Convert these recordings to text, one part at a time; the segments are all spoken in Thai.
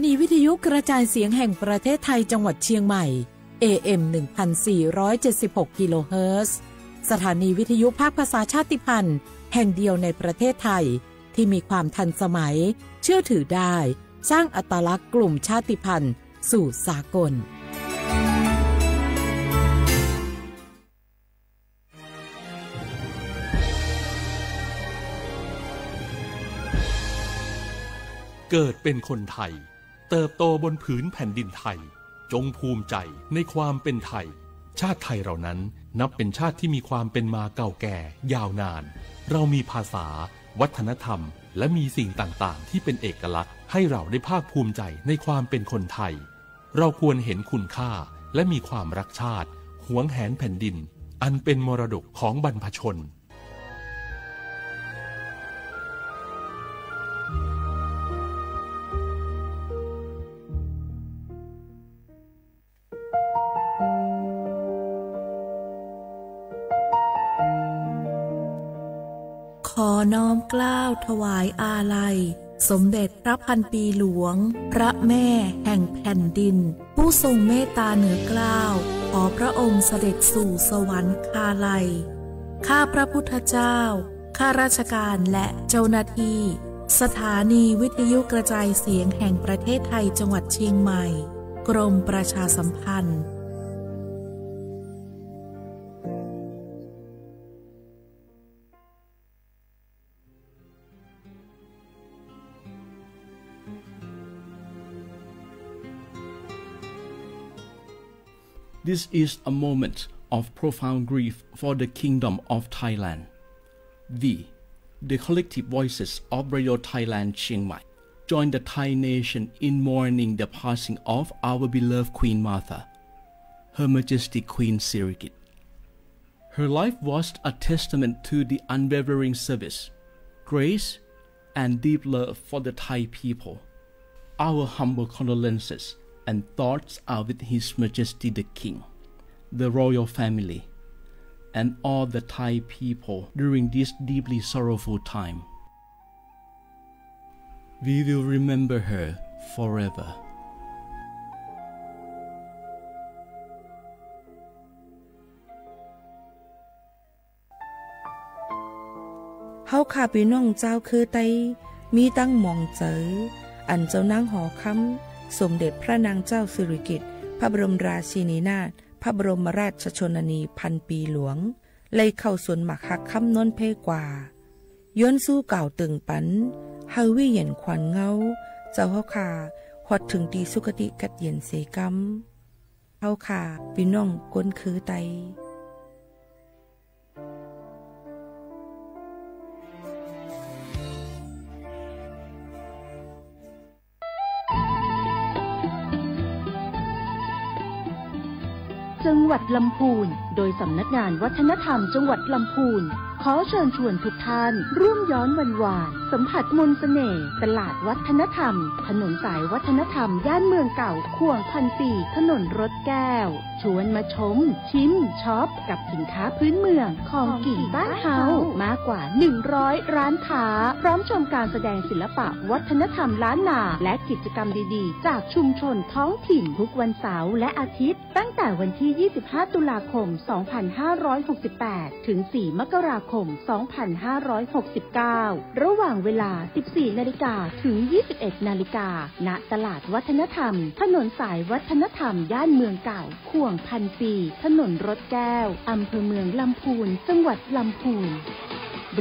นีวิทยุกระจายเสียงแห่งประเทศไทยจังหวัดเชียงใหม่ AM 1476 กิโลเฮิรตซ์สถานีวิทยุภาคภาษาชาติพันธุ์แห่งเดียวในประเทศไทยที่มีความทันสมัยเชื่อถือได้สร้างอัตลักษณ์กลุ่มชาติพันธุ์สู่สากลเกิดเป็นคนไทยเติบโตบนผืนแผ่นดินไทยจงภูมิใจในความเป็นไทยชาติไทยเรานั้นนับเป็นชาติที่มีความเป็นมาเก่าแก่ยาวนานเรามีภาษาวัฒนธรรมและมีสิ่งต่างๆที่เป็นเอกลักษณ์ให้เราได้ภาคภูมิใจในความเป็นคนไทยเราควรเห็นคุณค่าและมีความรักชาติหวงแหนแผ่นดินอันเป็นมรดกของบรรพชนขอน้อมเกล้าถวายอาลัยสมเด็จพระพันปีหลวงพระแม่แห่งแผ่นดินผู้ทรงเมตตาเหนือเกล้าขอพระองค์เสด็จสู่สวรรคาลัยข้าพระพุทธเจ้าข้าราชการและเจ้าหน้าที่สถานีวิทยุกระจายเสียงแห่งประเทศไทยจังหวัดเชียงใหม่กรมประชาสัมพันธ์This is a moment of profound grief for the Kingdom of Thailand. We, the collective voices of Radio Thailand Chiang Mai, join the Thai nation in mourning the passing of our beloved Queen Martha, Her Majesty Queen Sirikit. Her life was a testament to the unwavering service, grace, and deep love for the Thai people. Our humble condolences and thoughts are with His Majesty the King, the royal family, and all the Thai people during this deeply sorrowful time. We will remember her forever.เฮาข้าพี่น้องเจ้าคือไตมีตั้งหม่องเจออันเจ้านางหอคำสมเด็จพระนางเจ้าสิริกิติ์พระบรมราชินีนาถพระบรมราชชนนีพันปีหลวงเลยเข้าสวนหมักหักคำนนเพกว่าย้อนสู้เก่าตึงปันเฮาวิเย็นขวัญเงาเจ้าเฮาขาฮอดถึงตีสุคติกัดเย็นเสกำเฮาขาพี่น้องก้นคือไตจังหวัดลำพูนโดยสำนักงานวัฒนธรรมจังหวัดลำพูนขอเชิญชวนทุกท่านร่วมย้อนวันวานสัมผัสมนต์เสน่ห์ตลาดวัฒนธรรมถนนสายวัฒนธรรมย่านเมืองเก่าข่วงพันปีถนนรถแก้วชวนมาชมชิมช็อปกับสินค้าพื้นเมืองของกิ่งบ้านเฮามากกว่า100ร้านค้าพร้อมชมการแสดงศิลปะวัฒนธรรมล้านนาและกิจกรรมดีๆจากชุมชนท้องถิ่นทุกวันเสาร์และอาทิตย์ตั้งแต่วันที่25ตุลาคม2568ถึง4มกราคม2569ระหว่างเวลา 14:00 นถึง 21:00 นณตลาดวัฒนธรรมถนนสายวัฒนธรรมย่านเมืองเก่าข่วงพันปีถนนรถแก้วอำเภอเมืองลำพูนจังหวัดลำพูน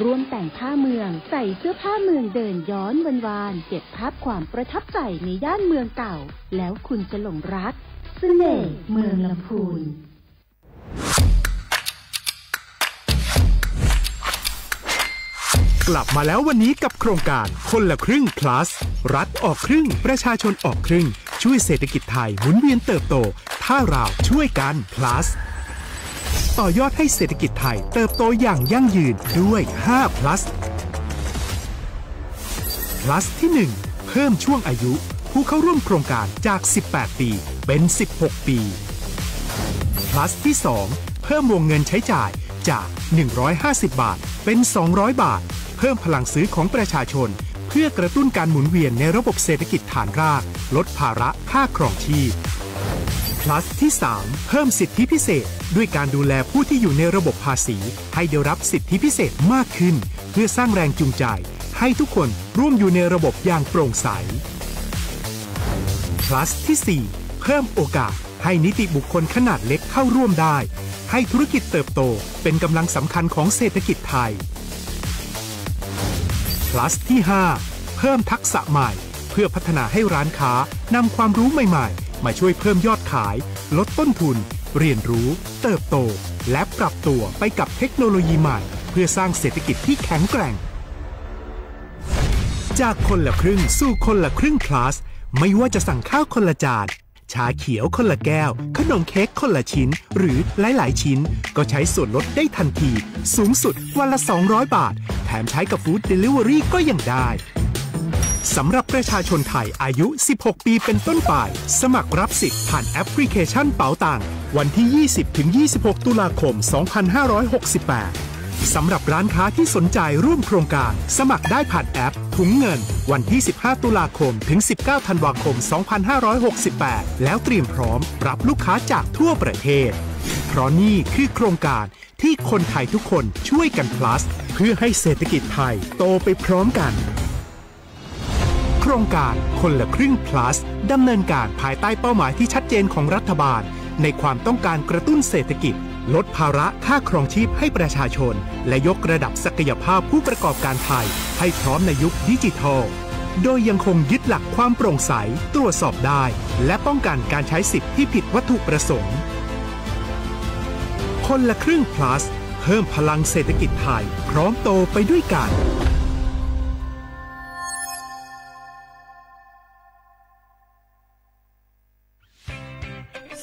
ร่วมแต่งผ้าเมืองใส่เสื้อผ้าเมืองเดินย้อนวันวานเก็บภาพความประทับใจในย่านเมืองเก่าแล้วคุณจะหลงรักเสน่ห์เมืองลำพูนกลับมาแล้ววันนี้กับโครงการคนละครึ่ง plus รัฐออกครึ่งประชาชนออกครึ่งช่วยเศรษฐกิจไทยหมุนเวียนเติบโตถ้าเราช่วยกัน plus ต่อยอดให้เศรษฐกิจไทยเติบโตอย่างยั่งยืนด้วย5 plus plus ที่1เพิ่มช่วงอายุผู้เข้าร่วมโครงการจาก18ปีเป็น16ปี plus ที่2เพิ่มวงเงินใช้จ่ายจาก150บาทเป็น200บาทเพิ่มพลังซื้อของประชาชนเ พื่อกระตุ้นการหมุนเวียนในระบบเศรษฐกิจฐานรากลดภาระค่าครองชีพ plus ที่ 3 เพิ่มสิทธิพิเศษด้วยการดูแลผู้ที่อยู่ในระบบภาษีให้ได้รับสิทธิพิเศษมากขึ้นเพื่อสร้างแรงจูงใจให้ทุกคนร่วมอยู่ในระบบอย่างโปร่งใส plus ที่ 4 เพิ่มโอกาสให้นิติบุคคลขนาดเล็กเข้าร่วมได้ให้ธุรกิจเติบโตเป็นกำลังสำคัญของเศรษฐกิจไทย plus ที่ 5 เพิ่มทักษะใหม่เพื่อพัฒนาให้ร้านค้านำความรู้ใหม่ๆมาช่วยเพิ่มยอดขายลดต้นทุนเรียนรู้เติบโตและปรับตัวไปกับเทคโนโลยีใหม่เพื่อสร้างเศรษฐกิจที่แข็งแกร่งจากคนละครึ่งสู่คนละครึ่ง plus ไม่ว่าจะสั่งข้าวคนละจานชาเขียวคนละแก้วขนมเค้กคนละชิ้นหรือหลายๆชิ้นก็ใช้ส่วนลดได้ทันทีสูงสุดวันละ200 บาทแถมใช้กับฟู้ดเดลิเวอรี่ก็ยังได้สำหรับประชาชนไทยอายุ 16 ปีเป็นต้นไปสมัครรับสิทธิ์ผ่านแอปพลิเคชันเป๋าตังวันที่ 20-26 ตุลาคม 2568 สำหรับร้านค้าที่สนใจร่วมโครงการสมัครได้ผ่านแอปถุงเงินวันที่ 15 ตุลาคมถึง 19 ธันวาคม 2568 แล้วเตรียมพร้อมรับลูกค้าจากทั่วประเทศเพราะนี่คือโครงการที่คนไทยทุกคนช่วยกัน plus เพื่อให้เศรษฐกิจไทยโตไปพร้อมกันโครงการคนละครึ่ง plus ดำเนินการภายใต้เป้าหมายที่ชัดเจนของรัฐบาลในความต้องการกระตุ้นเศรษฐกิจลดภาระค่าครองชีพให้ประชาชนและยกระดับศักยภาพผู้ประกอบการไทยให้พร้อมในยุคดิจิทัลโดยยังคงยึดหลักความโปร่งใสตรวจสอบได้และป้องกันการใช้สิทธิ์ที่ผิดวัตถุประสงค์คนละครึ่ง plus เพิ่มพลังเศรษฐกิจไทยพร้อมโตไปด้วยกัน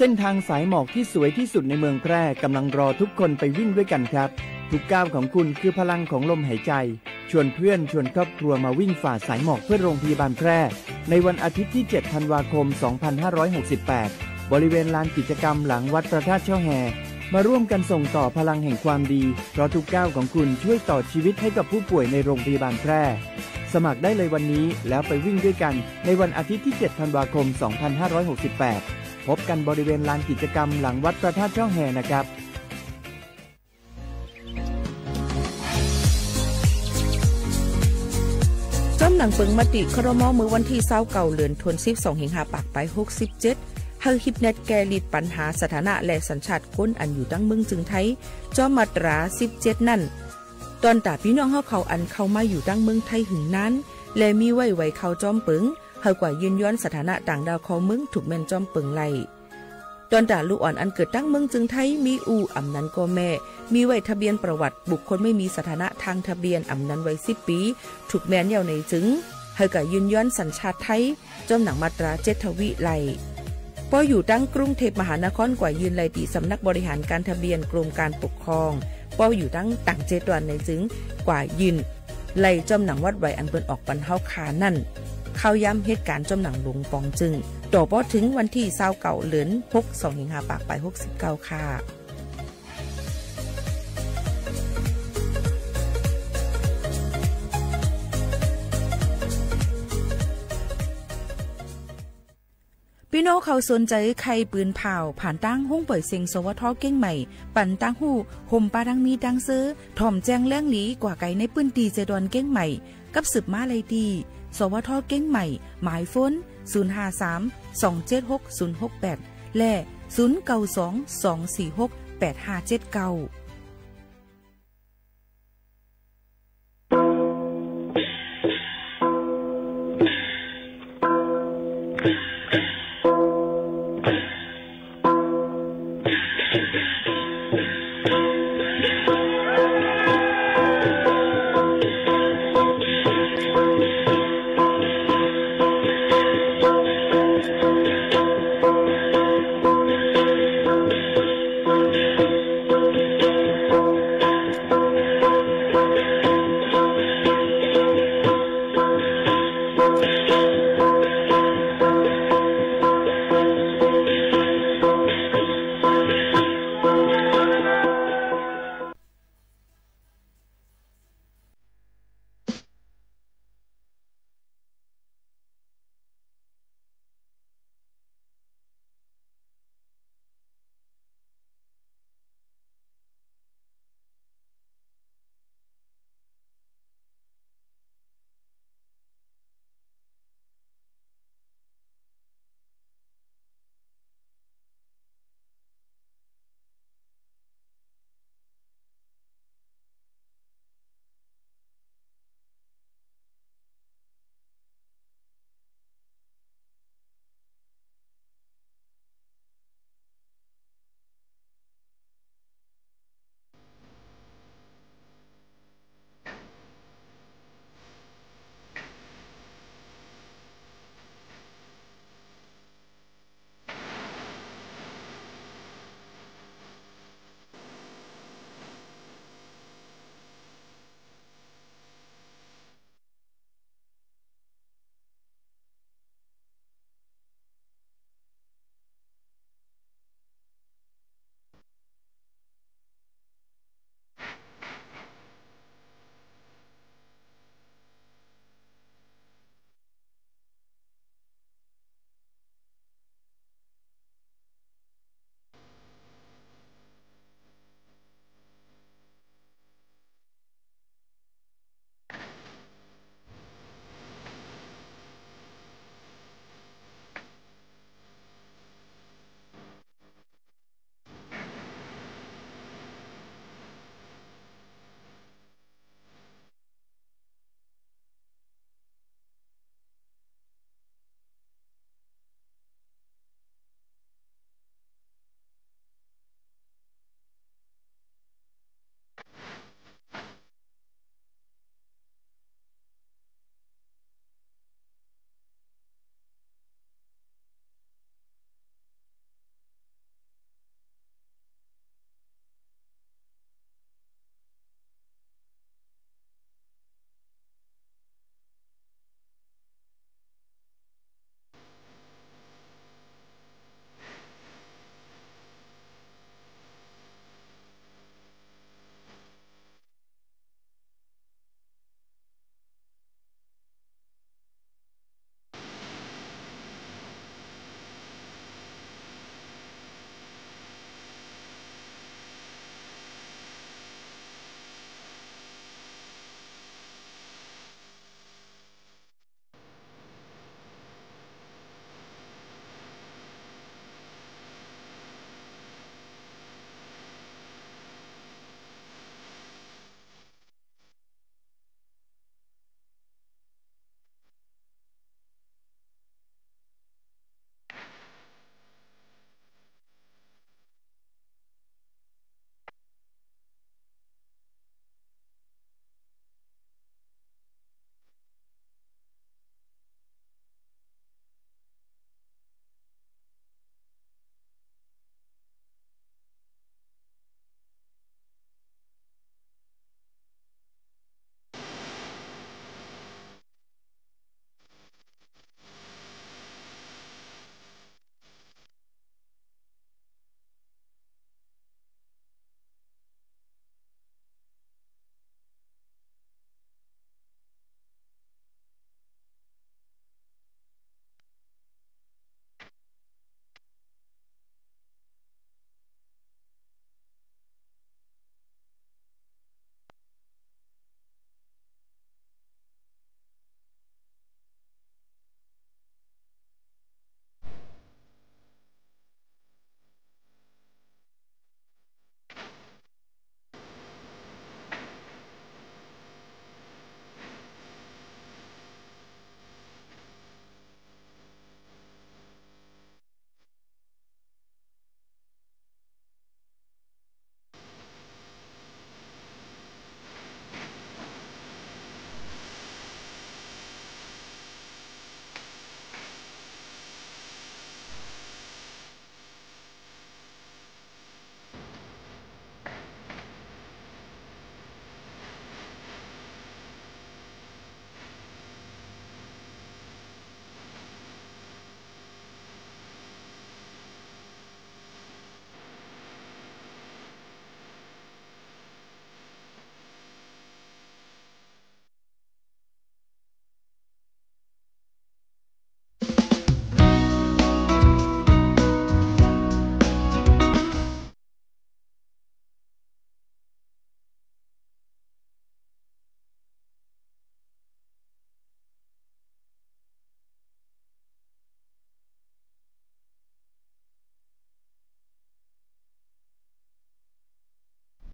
เส้นทางสายหมอกที่สวยที่สุดในเมืองแพร่กำลังรอทุกคนไปวิ่งด้วยกันครับทุกก้าวของคุณคือพลังของลมหายใจชวนเพื่อนชวนครอบครัวมาวิ่งฝ่าสายหมอกเพื่อโรงพยาบาลแพร่ในวันอาทิตย์ที่ 7 ธันวาคม 2568 บริเวณลานกิจกรรมหลังวัดพระธาตุช่อแฮมาร่วมกันส่งต่อพลังแห่งความดีเพราะทุกก้าวของคุณช่วยต่อชีวิตให้กับผู้ป่วยในโรงพยาบาลแพร่สมัครได้เลยวันนี้แล้วไปวิ่งด้วยกันในวันอาทิตย์ที่ 7 ธันวาคม 2568พบกันบริเวณลานกิจกรรมหลังวัดพระธาตุช่อแฮนะครับจอมหนังเปิงมติครม.มือวันที่29เดือนธันวาคม2สิงหาคมไป67เฮาฮิปเน็ตแกลิดปัญหาสถานะและสัญชาติคนอันอยู่ตั้งเมืองจึงไทยจอมมาตรา17นั่นตอนตาพี่น้องเฮาเขาอันเข้ามาอยู่ตั้งเมืองไทยหึงนั้นและมีไว้เข้าจอมเปิงเฮากว่ายืนย้อนสถานะต่างดาวเขาเมืองถูกแม่นจอมเปิงไล่ตอนตาลูกอ่อนอันเกิดตั้งเมืองจึงไทยมีอำนั้นก็แม่มีไว้ทะเบียนประวัติบุคคลไม่มีสถานะทางทะเบียนอำนั้นไว้10 ปีถูกแม่นเยาวในจึงเฮากว่ายืนย้อนสัญชาติไทยจอมหนังมาตรา7ทวิไล่พออยู่ตั้งกรุงเทพมหานครกว่ายืนไล่ตีสำนักบริหารการทะเบียนกรมการปกครองพออยู่ตั้งต่าง7 วันในจึงกว่ายืนไล่จอมหนังวัดไว้อันเปิ้นออกปันเฮาขานั่นเข้าย้ำเหตุการณ์จอมหนังหลวงปองจึงต่อพอถึงวันที่29เดือน6 2สิงหาคมไป69ค่ะพี่น้องเขาสนใจใครปืนเผาผ่านตั้งห้องปล่อยเสียงสวทเก้งใหม่ปั่นตั้งหูห่มปาดังมีดังซื้อถ่อมแจ้งแล้งหลีกว่าไก่ในปืนตีเจดอนเก้งใหม่กับสืบมาเลยดีสวทเก้งใหม่หมายฝน053-276-068และ092-246-8579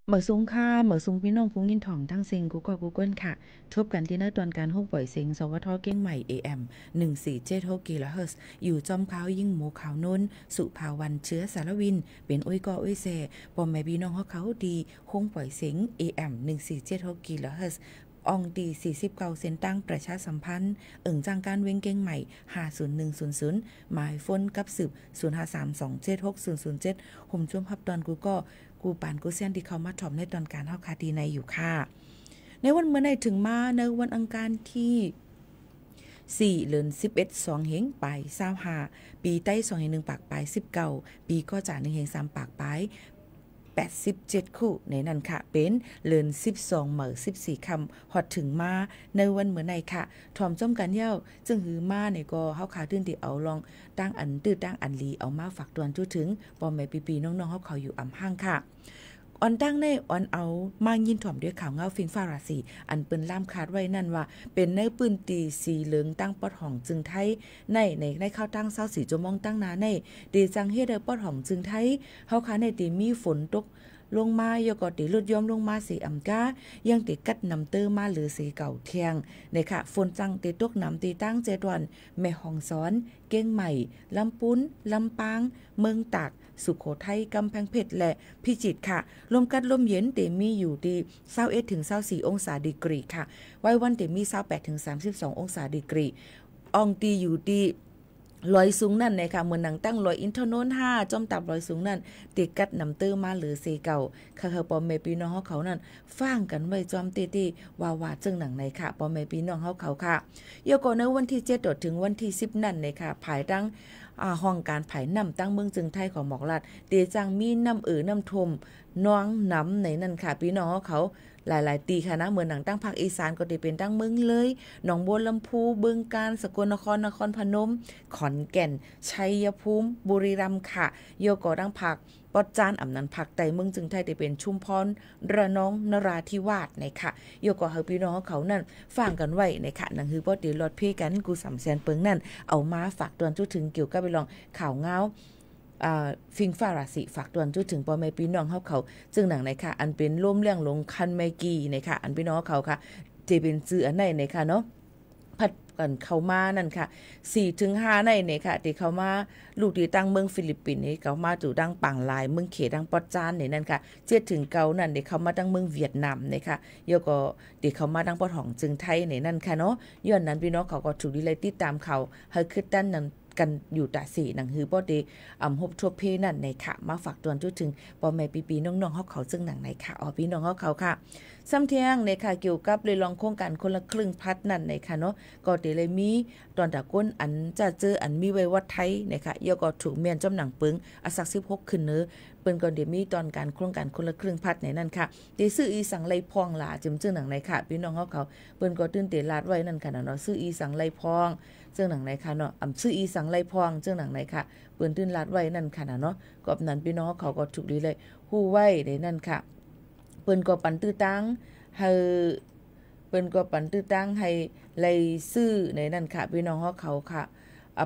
เหมือซุงค่ะเหมือซุงพี่น้องพุงยินถ่องทั้งเซิงกูก็กูเกิลค่ะทบกันที่เนื้อตอนการฮกปล่อยเสียงสวทเก้งใหม่ AM 1476 กิโลเฮิรตซ์อยู่จอมขาวยิ่งหมูขาวนุ่นสุภาวันเชื้อสารวินเป็นอุ้ยกออุ้ยเซปอมแม่พี่น้องเขาดีคงปล่อยเสียง AM 1476 กิโลเฮิรตซ์อองตี49เซนตั้งประชาสัมพันธ์จังการเว้งเก้งใหม่50100หมายฟนกับสืบ0532760007ผมช่วงพับตอนกูปานกูเซียนที่เขามาถ่อมในตอนการเฮาคาดีในอยู่ค่ะในวันเมื่อไหร่ถึงมาในวันอังคารที่4เดือน11 2เฮงปลาย25ปีใต้2เฮง1ปากปลาย19ปีก็จาก1เฮง3ปากปลาย87คู่ในนั้นค่ะเป็นเดือน12เหมือ14คำฮอดถึงมาในวันเมื่อไหร่ค่ะถ่อมจ้อมกันเย้าจึงหือมาในก็เฮาขาตื่นที่เอาลองตั้งอันตื้อตั้งอันลีเอามาฝากตวนจุถึงปอมแม่ปีๆน้องๆเฮาเขาอยู่อำห้างค่ะออนตั้งในออนเอามายินถ่อมด้วยข่าวเงาฟิงฟ้าราศีอันเปิ้นล่ามคาดไว้นั่นว่าเป็นในปืนตีสีเหลืองตั้งปอดห้องจึงไทยในเข้าตั้ง24ชั่วโมงตั้งนาในเดจังเฮ็ดให้ปอดห้องจึงไทยเฮาคาในตีมีฝนตกลงมาอย่าก็ติลดย้อมลงมาสีอำกายังติกัดนำเตอมาหรือสีเก่าเทียงในค่ะฝนจังติตกนำตีตั้งเจดวันแม่ฮ่องสอนเก้งใหม่ลำปุ้นลำปางเมืองตากสุโขทัยกำแพงเพชรและพิจิตรค่ะลมกัดลมเย็นเตมีอยู่ที่21ถึง24องศาดีกรีค่ะไว้วันเตมี28ถึง32องศาดีกรีอองตีอยู่ที่ลอยสูงนั่นนะคะเหมือนหนังตั้งลอยอินทนนท์5จอมตับลอยสูงนั่นติกัดนำเตอมาหรือเซเก่าค่ะปอมแม่พี่น้องเขานั่นฟังกันไว้จอมตีว่าจึงหนังไหนค่ะปอมแม่พี่น้องเขาค่ะยกในวันที่7ถึงวันที่10นั่นนะคะภายตั้งห้องการไผ่น้ำตั้งเมืองจึงไทยของหมอกลัดเดจังมีน้ำน้ำทมน้องน้ำในนั่นค่ะพี่น้องเขาหลายๆตีค่ะนะเหมือนหนังตั้งภาคอีสานก็ได้เป็นตั้งเมืองเลยหนองบัวลำพูบึงกาฬสกลนครนครพนมขอนแก่นชัยภูมิบุรีรัมย์ค่ะโยก็ตั้งภาคปอดจานอำนันภาคใต้เมืองจึงไทยได้เป็นชุมพรระนองนราธิวาสนะคะโยก็เฮาพี่น้องเขานั่นฟังกันไว้นะคะหนังฮือบ่ได้ลอดเพกันกูสำแสนเปิงนั่นเอามาฝากตอนจุถึงเกี่ยวกับไปลองข่าวเงาฟิงฟ้าราศีฝากตวนจุถึงพ่อแม่พี่น้องเขาจึงหนังไหนค่ะอันเป็นร่วมเรื่องลงคันไมกี้นะคะอันพี่น้องเขาค่ะจะเป็นชื่ออันไหนนะคะเนาะพัดกันเข้ามานั่นค่ะ4ถึง5ในเนี่ยค่ะที่เขามาลูกที่ตั้งเมืองฟิลิปปินส์นี่เขามาจู่ดังปังลายเมืองเขดังปอดจานนี่นั่นค่ะ7ถึง9นั่นเดี๋ยวเขามาตั้งเมืองเวียดนามนะคะยกก็เดี๋ยวเขามาตั้งปอดของจึงไทยนี่นั่นค่ะเนาะย้อนนั้นพี่น้องเขาก็ถูกดีเลยติดตามเขาให้คือด้านนั้นกันอยู่ตาสีหนังฮือบ่ได้ฮบทั่วเพนั่นในค่ะมาฝากตวนจุถึงพ่อแม่ปีๆน้องๆเขาซึ่งหนังในค่ะพี่น้องเขาค่ะซ้ำเที่ยงในค่ะเกี่ยวกับเลยลองโครงการคนละครึ่งพัดนั่นในค่ะเนาะก็ได้เลยมีตอนตะก้นอันจะเจออันมีไว้วัดไทยนะคะยก็ถูกเมียนจำหนังปึงอสัก16ขึ้นเนื้อเปิ้นก็ได้มีตอนการโครงการคนละครึ่งพัดในนั่นค่ะได้ซื้ออีสังไลพองหลาจึงหนังในค่ะพี่น้องเขาเปิ้นก็ตื่นเต้นลาดไว้นั่นค่ะเนาะซื้ออีสังไลพองจึงหนังไหนค่ะเนาะซื้ออีสังไลพองจึงหนังไหนค่ะเปิ้นตื่นลาดไว้นั่นค่ะเนาะก็นั้นพี่น้องเขาก็ถูกดีเลยฮู้ไว้ในนั่นค่ะเปิ้นก็ปันตื้อตังให้เปิ้นก็ปันตื้อตังให้ไล่ซื้อในนั่นค่ะพี่น้องเขาค่ะ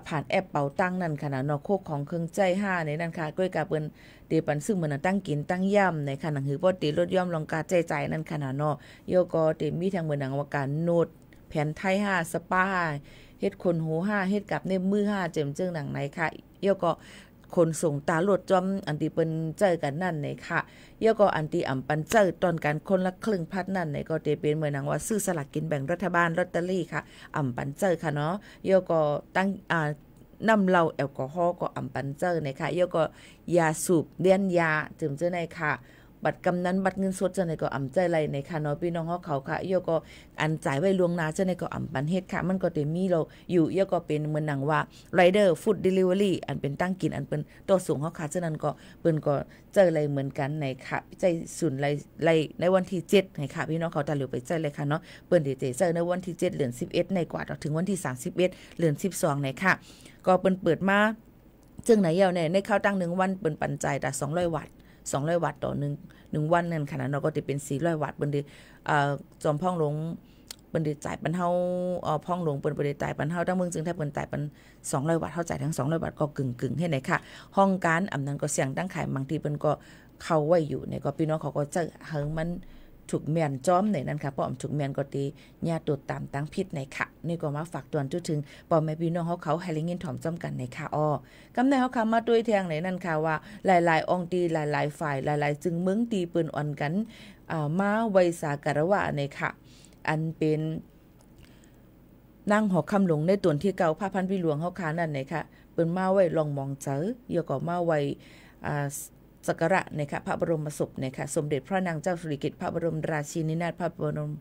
ผ่านแอปเป๋าตังนั่นค่ะเนาะโคกของเครื่องใจ5ในนั่นค่ะก้อยกะเปิ้นเตปันซึ่งเหมือนตั้งกินตั้งย่ำในค่ะหนังหือบ่ติลดย่อมลงกาใจนั่นค่ะเนาะโยก็เตมีทางเหมือนหนังว่าการโนดแผ่นไทย5สปาเฮ็ดคนหู5เฮ็ดกับเนบมือ5เจิมจึงหนังไหนค่ะโยก็คนส่งตาลดจอมอันที่เปิ้นเจอกันนั่นนี่ค่ะโยก็อันที่อำปันเจอตอนการคนละครึ่งพัดนั่นนี่ก็จะเป็นเหมือนหนังว่าซื้อสลากกินแบ่งรัฐบาลลอตเตอรี่ค่ะอำปันเจอค่ะเนาะโยก็ตั้งน้ำเหล้าแอลกอฮอล์ก็อำปันเจอนะคะโยก็ยาสูบเลียนยาจึมเจอในค่ะบัตรกำนันบัตรเงินสดจะในก็อำใจไรในค่ะเนาะพี่น้องเขาค่ะโยก็อันจ่ายไว้ล่วงหน้าจะในก็อำปันเฮ็ดค่ะมันก็จะมีเราอยู่โยก็เป็นเหมือนหนังว่าไรเดอร์ฟู้ดเดลิเวอรี่อันเป็นตั้งกินอันเป็นตัวสูงเขาค่ะฉะนั้นก็เปิ้นก็เจออะไรเหมือนกันในค่ะใจสุนไรในวันที่7ในค่ะพี่น้องเขาตะเหลียวไปใจเลยค่ะเนาะเปิ้นเจอในวันที่7เดือน11ในกว่าถึงวันที่31เดือน12ในค่ะก็เปิ้นเปิดมาจึงไหนยาวในเข้าตั้ง1วันเปิ้นปันจ่ายแต่200วัตต์ต่อ1วันนั่นค่ะเนาะก็จะเป็น400วัตต์เปิ้นได้จอมพ่องหลงเปิ้นได้จ่ายปันเฮาพ่องหลงเปิ้นบ่ได้จ่ายปันเฮาทั้งเมืองจึงถ้าเปิ้นจ่ายปัน200วัตต์เฮาจ่ายทั้ง200วัตต์ก็กึ่งๆให้ไหนค่ะห้องการอำนั้นก็เสียงตั้งขายบางทีเปิ้นก็ เข้าไว้อยู่ในก็พี่น้องเขาก็จะเฮิงมันถูกแม่นจ้อมในนั้นค่ะเพราะถูกแม่นก็ตีญาติตัวตามตั้งพิษในค่ะนี่ก็มาฝากตวนจุดถึงปอแม่พี่น้องเขาให้ลิงินถ่อมจ้อมกันในค่ะกำในเขาคำมาด้วยแทงในนั้นค่ะว่าหลายๆองค์ตีหลายๆฝ่ายหลายๆจึงมึงตีปืนอ่อนกันมาไว้สาการะวะในค่ะอันเป็นนางหอกคำหลงในตวนที่เก่าพระพันพี่หลวงเฮาคานั่นเลยค่ะเปิ้นมาไว้ลองมองเจอยก็มาไว้สักการะนะคะพระบรมศพนะคะสมเด็จพระนางเจ้าสิริกิติ์พระบรมราชินีนาถพระบรม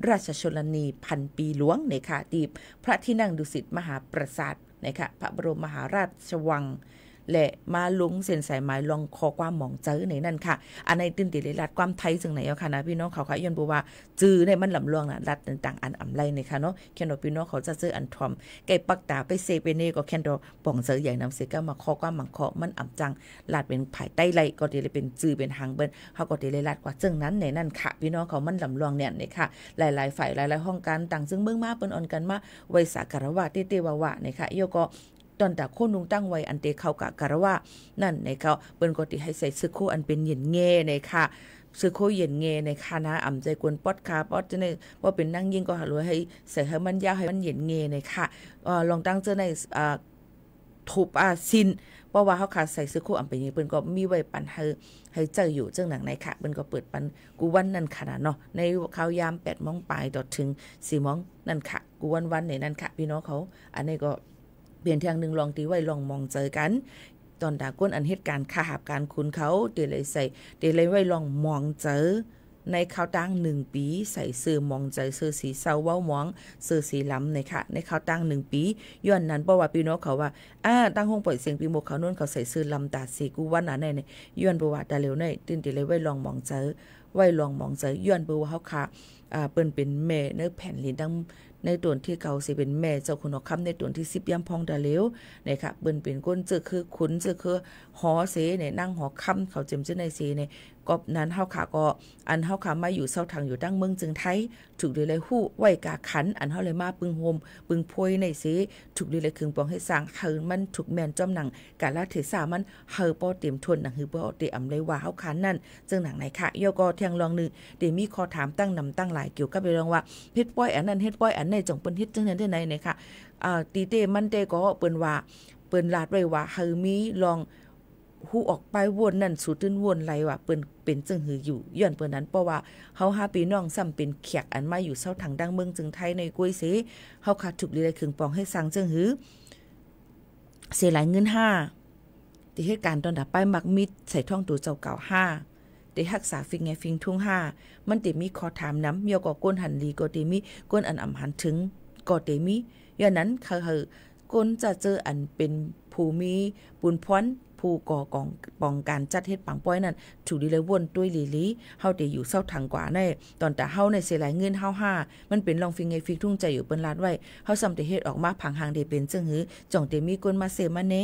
ราชชนนีพันปีหลวงนะคะที่พระที่นั่งดุสิตมหาปราสาทนะคะพระบรมมหาราชวังและมาลุงเส้นสายหมายลองคอความหมองเจอในนั่นค่ะอันในตื่นติเลยรัดความไทยซึ่งไหนเอาค่ะนะพี่น้องเขาค่ะย้อนบอกว่าจื้อในมันลำลองน่ะรัดต่างๆอันอำไลในค่ะเนาะแค่นพี่น้องเขาจะเจออันทอมไก่ปักตาไปเซไปเน่ก็แค่นป่องเจอใหญ่นำเสก็มาคอความหมังคอมันอำจังรัดเป็นภายใต้ไหลก็ได้เป็นจื้อเป็นหางเบิ้นเขาก็ได้เลยรัดกว่าจึงนั้นในนั่นค่ะพี่น้องเขามันลำลองเนี่ยนี่ค่ะหลายๆฝ่ายหลายๆห้องการต่างซึ่งเบิ่งมาเปิ้นอ่อนกันมาไว้สักการะวะเตๆวะๆนี่ค่ะโยก็ตอนตาโคนุงตั้งไว้อันเตเข้ากะกะระว่านั่นในเขาเปิ้นก็ติให้ใส่ซื้อโคอันเป็นเหย็นเง่ในค่ะซื้อโคเหย็นเง่ในค่ะนะอ่ำใจกวนป๊อดคาป๊อดจะในว่าเป็นนั่งยิ่งก็หารู้ให้ใส่ให้มันยาวให้มันเหย็นเง่ในค่ะลองตั้งเจอในถูบซินเพราะว่าเขาขาดใส่ซื้อโคอันเป็นอย่างเปิ้นก็มีไว้ปันให้เจออยู่จังหนังในค่ะเปิ้นก็เปิดปันกูวันนั่นค่ะเนาะในข่าวยาม 8:00 นปลายต่อถึง 4:00 นนั่นค่ะกูวันในนั้นค่ะพี่น้องเขาอันนี้ก็เปลี่ยนทางหนึ่งลองตีไว้ลองมองเจอกันตอนดาก้นอันเหตุการณ์ขาหับการคุณเขาเดี๋ยวเลยใส่เดี๋ยวเลยไว้ลองมองเจอในข้าวตั้ง1 ปีใส่เสื้อมองใจเสื้อสีเศร้าเว้ามองเสื้อสีล้ำในค่ะในข้าวตั้ง1 ปีย้อนนั้นเพราะว่าพี่น้องเขาว่าตั้งห้องปล่อยเสียงปีโมกเขาโน่นเขาใส่เสื้อล้ำตาสีกูวันอันในย้อนประวัติดาเร็วในตื่นเดี๋ยวเลยไว้ลองมองเจอไว้ลองมองเจอย้อนเบอว่าเขาค่ะเปิ้นเป็นแม่เนื้อแผ่นลิ้นดังในตวนที่เขาสิเป็นแม่เจ้าคุณหอกคำในตวนที่10ย่ำพองดาเลวนะคะเปิ้นเป็นก้นเจอคือขุนเจอคือหอเสเนี่ยนั่งหอคำเขาเจิมเจในเสเนี่ยกอบนั้นเฮาขาก็อันเฮาขามาอยู่เซาทางอยู่ตั้งเมืองจึงไทยถูกดีเลยฮู้ไว้กาขันอันเฮาเลยมาปึงโฮมปึงพวยในเสถูกดีเลยคึงปองให้สร้างเฮามันถูกแม่นจ้อมหนังกาลเทศามันเฮาป้อเต็มทนหนังหือป้อเตอำเลยว่าเฮาขันนั่นจึงหนังไหนค่ะยก็เที่ยงลองนึงเดี๋ยวมีข้อถามตั้งนำตั้งหลายเกี่ยวกับเรื่องว่าเฮ็ดป้อยอันนั้นเฮ็ดป้อยอันไหนจงเปิ้นเฮ็ดจังนั้นได้ไหนเนี่ยค่ะตีเตมันเตก็เปิ้นว่าเปิ้นลาดไว้ว่าเฮามีลองฮู้ออกไปวนนั่นสู่ตื้นวนไหลว่าเปิ้นเป็นจึงหืออยู่ย้อนเปิ้นนั้นเพราะว่าเฮาหาพี่น้องซ้ำเป็นแขกอันมาอยู่เซาทางดังเมืองจึงไทยในกุ้ยเสเฮาขาดถูกลีได้ครึ่งปองให้สร้างจึงหือเสียหลายเงิน5ที่เหตุการณ์ตอนดับป้ายมักมิดใส่ท่องตัวเจ้าเก่า5ได้รักษาฟิงไงฟิงทุ่ง5มันติมีขอถามน้ำยอก็ก้นหันลีก็ติมีก้นอันอำหันถึงก็ติมีย้อนนั้นคือก้นจะเจออันเป็นภูมิปุนพ้นผู้ก่อกองป้องการจัดเฮ็ดปังป้อยนั่นถูกดีเลยวนด้วยลีเฮาได้อยู่เซาทางกว่าในตอนแต่เฮาในเสียหลายเงินเฮามันเป็นลองฟิงไงฟิงทุ่งใจอยู่เปิ้นลาดไว้เฮาซ้ำได้เฮ็ดออกมาผังหางได้เป็นจังหือจ่องได้มีก้นมาเสมาเน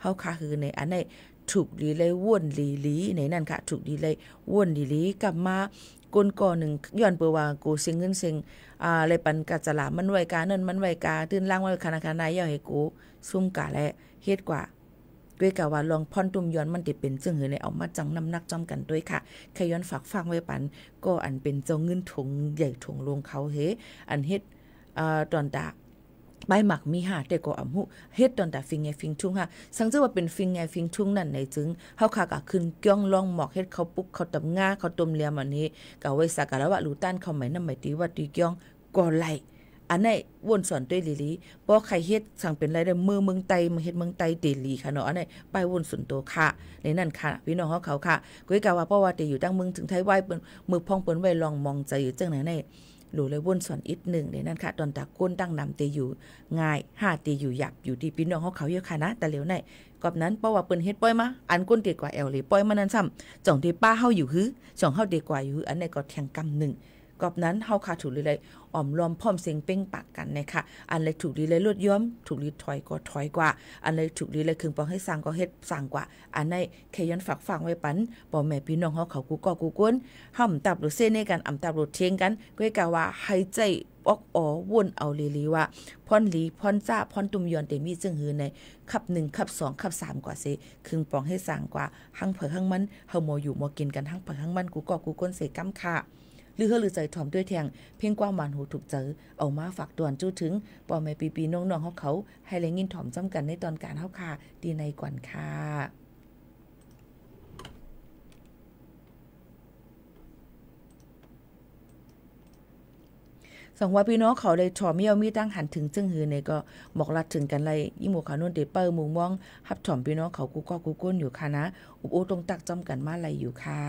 เฮาค่ะคือในอันในถูกดีเลยวนลีในนั่นค่ะถูกดีเลยวนลีกลับมาก้นก่อหนึ่งย้อนเปว่ากูเสียงเงินเสียงอะไรปันกะจะลามันไว้กานั่นมันไว้กาตื่นล่างไว้คณะนายย่อให้กูซุ่มกะและเฮ็ดกว่าด้วยกะว่าลองพ่อนตุ่มย้อนมันติเป็นจึงหือในเอามาจังน้ำหนักจอมกันด้วยค่ะใครย้อนฝากฟังไว้ปันก็อันเป็นเจ้าเงินถุงใหญ่ถุงลงเขาเฮอันเฮ็ดตอนตาใบหมักมีแต่ก็อำหูเฮ็ดตอนตาฟิงไงฟิงทุ่งสังเจอว่าเป็นฟิงไงฟิงทุ่งนั่นในจึงเฮาค่ะก็ขึ้นก้องลองหมอกเฮ็ดเขาปุกเขาตำงาเขาต้มเลียมอันนี้ก็ไว้สักการะวะลูต้านเขาหมายนำหมายตีว่าตีก้องก็ไล่อันไหนวนสอนด้วยลีบ่ใครเฮ็ดสั่งเป็นไรได้เมืองไตมาเฮ็ดเมืองไตเดลีค่ะเนาะอันไหนไปวนสุนโตค่ะในนั่นค่ะพี่น้องเขาค่ะกุ้ยกะว่าเพราะว่าแต่อยู่ตั้งเมืองถึงไทยไว้เปิ้นมือพองเปิ้นไว้ลองมองใจอยู่จังไหนในหลูเลยวนสอนอีก1ในนั้นค่ะตอนตาก้นตั้งนำเตอยู่ง่าย5ตีอยู่หยับอยู่ที่พี่น้องเขาเยอะค่ะนะแต่เหลียวในกอบนั้นเพราะว่าเปิ้นเฮ็ดปล่อยมาอันก้นเด็กกว่าแอลเลยปล่อยมานั้นซ้ำจ่องที่ป้าเฮาอยู่หือจ่องเฮาเด็กกว่าอยู่อันไหนก็แทงกำ1 กอบนั้นเฮาค่ะถูกลีเลยอ่อมรวมพร้อมเสียงเป้งปากกันนะคะอันเลยถูกลีเลยลดย้อมถูกลีถอยก็ถอยกว่าอันเลยถูกลีเลยคึงปองให้สร้างก็เฮ็ดสร้างกว่าอันในแค่ย้อนฝากฟังไว้ปันบ่แม่พี่น้องเฮาเขากูก็กูก้นห้ำตับหรือเส้นในกันอำตับหรือเทียงกันก้อยกะว่าให้ใจออกอ๋อวนเอาลีว่าพรลีพรจ้าพรตุมยอนเตมีจึงหือในขับ1ขับ2ขับ3กว่าเสครึ่งปองให้สร้างกว่าหังเผอหังมันเฮาหมออยู่หมอกินกันหังเผอหังมันกูก็กูก้นเสกำค่ะหรือเฮาหรือใจถ่อมด้วยแทงเพียงกว่าหวานหูถูกเจอเอามาฝากตวนจู้ถึงป่อแม่ปีๆน้องๆเฮาเขาให้แลงินถ่อมจ้ำกันในตอนการเฮาค่ะดีในก่อนค่ะสังว่าพี่น้องเขาเลยถ่อมเมียวมีตั้งหันถึงจึงหือในก็บอกลัดถึงกันเลยยิ่งหมู่ขานุ่นเดเปอร์หมู่ม่วงฮับถ่อมพี่น้องเขากูก็กูก้นอยู่ค่ะนะอุบโอตรงตักจ้ำกันมาไหลอยู่ค่ะ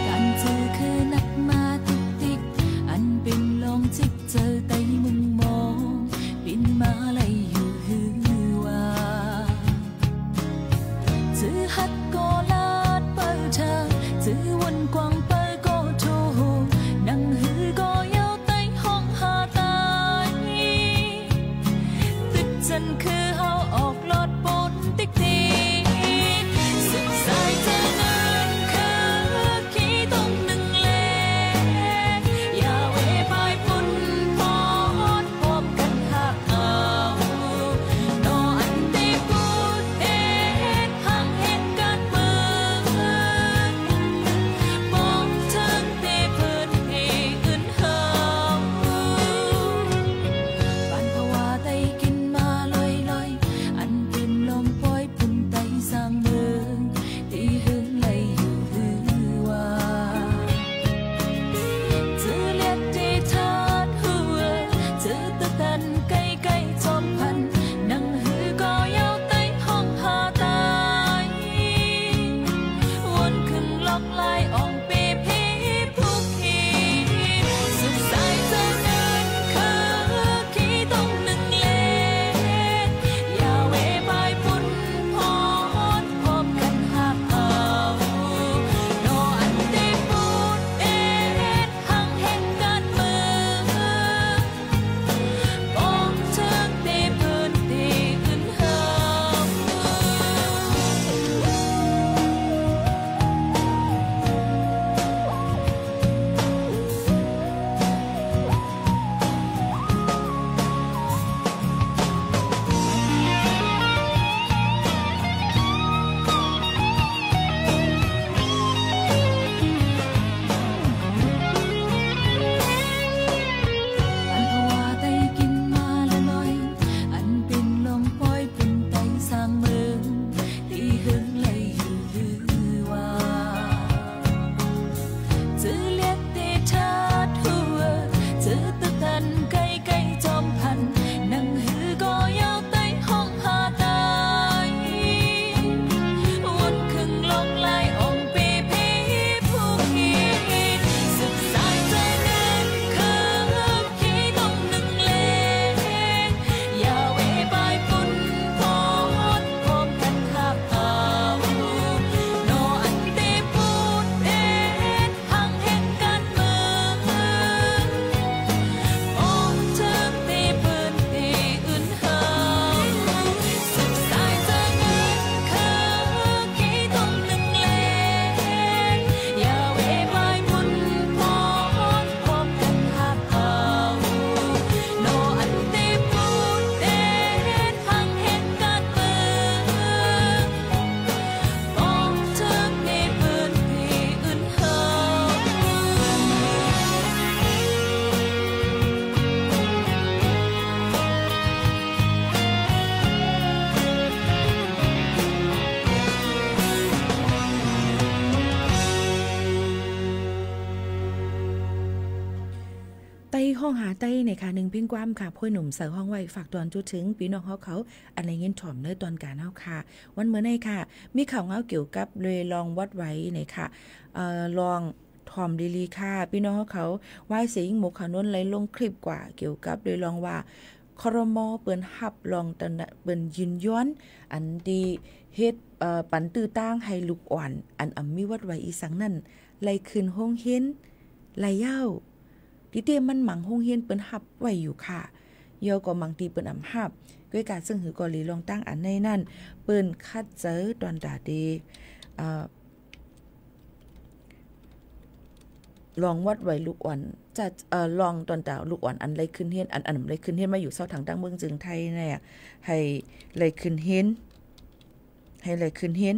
การเจอคือนัดหมาย ห้องหาใต้ในค่ะ1เพียงความค่ะพ่อหนุ่มเสือห้องไว้ฝากตอนจุดถึงพี่น้องเขาอันไรเงินถ่อมเนื้อตอนการเฮาค่ะวันเมื่อในค่ะมีข่าวเงาเกี่ยวกับเลยลองวัดไว้ในค่ะลองทอมดีลีค่ะพี่น้องเขาไหว้เสียงหมูขานนไหลลงคลิปกว่าเกี่ยวกับโดยลองว่าครม.เปิ้นฮับลองตันเปิ้นยืนย้อนอันดีเฮ็ดปันตื้อตั้งให้ลูกอ่อนอันมีวัดไว้อีสังนั่นไหลขึ้นห้องเฮ็นไหลเย้าดิเตมันหมังห้องเฮียนเปิ้นฮับไว้อยู่ค่ะเยาก็มังตีเปิ้นฮับด้วยการซึ่งหือกอลีลองตั้งอันในนั่นเปิ้นคัดเจอตอนดาเดลองวัดไว้ลูกอ่อนจะลองตอนดาวลูกอ่อนอันไรขึ้นเฮียนอันไรขึ้นเฮียนมาอยู่เซาทางตั้งเมืองจึงไทยเนี่ยให้ไรขึ้นเฮียนให้ไรขึ้นเฮียน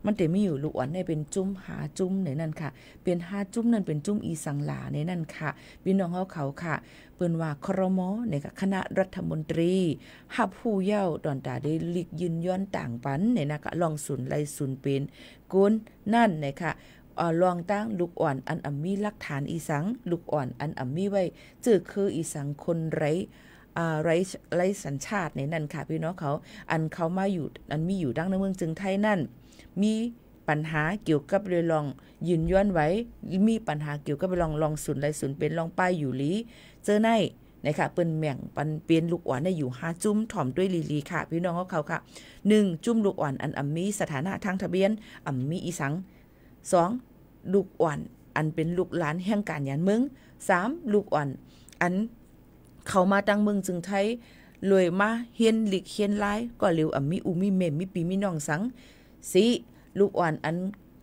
มันแต่มีอยู่ลูกอ่อนในเป็นจุ้มหาจุ้มในนั่นค่ะเป็น5จุ้มนั่นเป็นจุ้มอีสังหลาในนั่นค่ะพี่น้องเขาค่ะเปิ้นว่าครม.ในคณะรัฐมนตรีฮับผู้เย้าตอนตาได้ลิกยืนย้อนต่างปันในนะคะลองศูนย์ไล่ศูนย์เป็นกุนนั่นนะคะลองตั้งลูกอ่อนอันมีหลักฐานอีสังลูกอ่อนอันมีไว้จื้อคืออีสังคนไร้สัญชาติในนั่นค่ะพี่น้องเขาอันเขามาอยู่อันมีอยู่ดังในเมืองจึงไทยนั่นมีปัญหาเกี่ยวกับเรือลองยืนย้อนไว้มีปัญหาเกี่ยวกับลองศูนย์ไรศูนย์เป็นลองป้ายอยู่ลีเจอในนะคะเปิ้นแม่งปันเปลี่ยนลูกอ่อนได้อยู่5จุ้มถ่อมด้วยลีค่ะพี่น้องเขาค่ะ1จุ้มลูกอ่อนอันมีสถานะทางทะเบียนมีอีสัง2ลูกอ่อนอันเป็นลูกหลานแห่งการยานเมือง3ลูกอ่อนอันเข้ามาตั้งเมืองจึงไทยเลยมาเฮียนหลีกเฮียนหลายก็เร็วมีอูมีเมมมีปีมีน้องสัง4ลูกอ่อนอัน